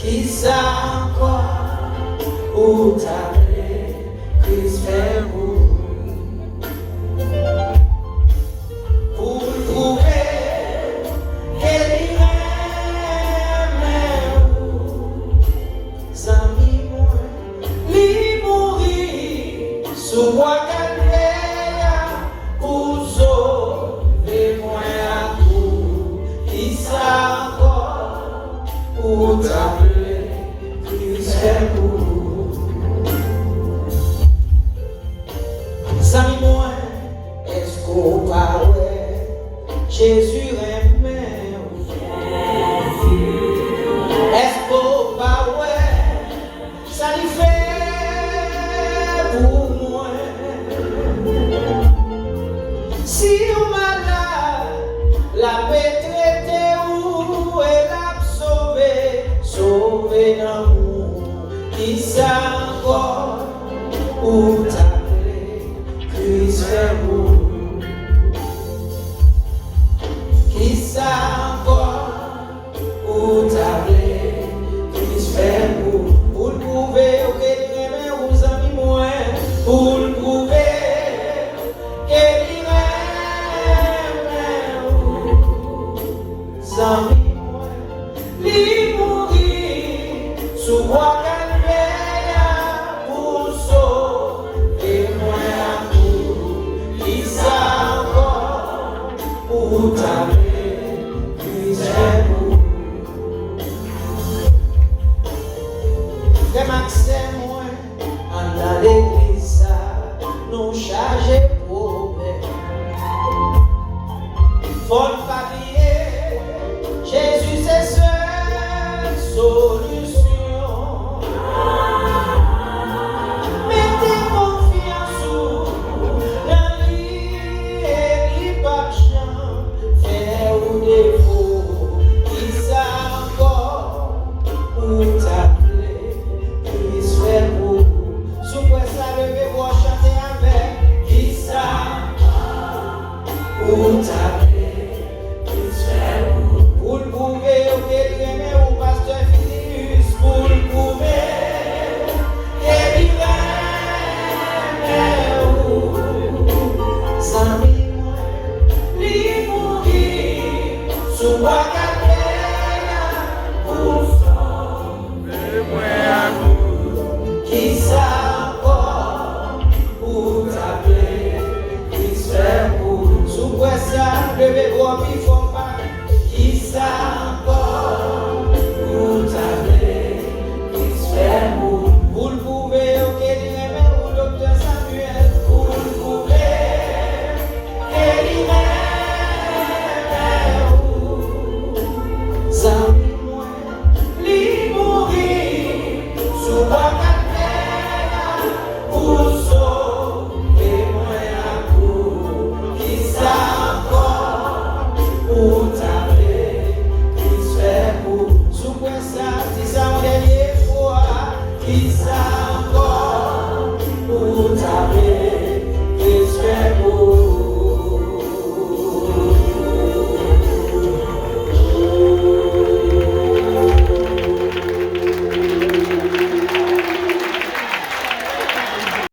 Qui ça encore ou t'appeler Christ fait pour prouver qu'elle irait zami moi li mourir sous bois calvaire pour sauver moi à tout. Qui ça encore ou t'appeler Christ fait zami moi est-ce qu'on parle Jésus aimait est-ce qu'on parle ça lui fait pour moi si on malade la paix traité ou elle a sauvé l'amour qui ça encore ou t'appeler Christ fait pour qui ça encore ou t'appeler Christ fait pour le prouver qu'elle aimait aux amis moins pour le prouver qu'elle aimait aux amis moins lui mourir sous bois calvaire pour sauver moi à tout. Qui ça encore ou t'appeler Christ fait pour Frère Maxime, moi, en à l'église, nous charger problème. Faut pas oublier, Jésus c'est seule solution. Mettez confiance dans lui et lui pas faire ou défaut. Qui ça encore ou t'appeler Christ fait pour sous quoi ça lever pour chanter avec qui ça ou t'appeler Christ fait pour le prouver qu'elle aimait ou pasteur Philippe pour le prouver qu'elle aimait ou zami moi lui mourir sous bois calvaire pour sauver moi à nous. Qui ça encore ou t'appeler Christ fait pour sous quoi ça lever voir puis faut pas qui ça encore ou t'appeler Christ fait pour le prouver qu'elle aimait au docteur Samuel pour le prouver qu'elle aimait zami moi lui mourir sous bois calvaire pour sauver moi à tout. Qui ça encore ou t'appeler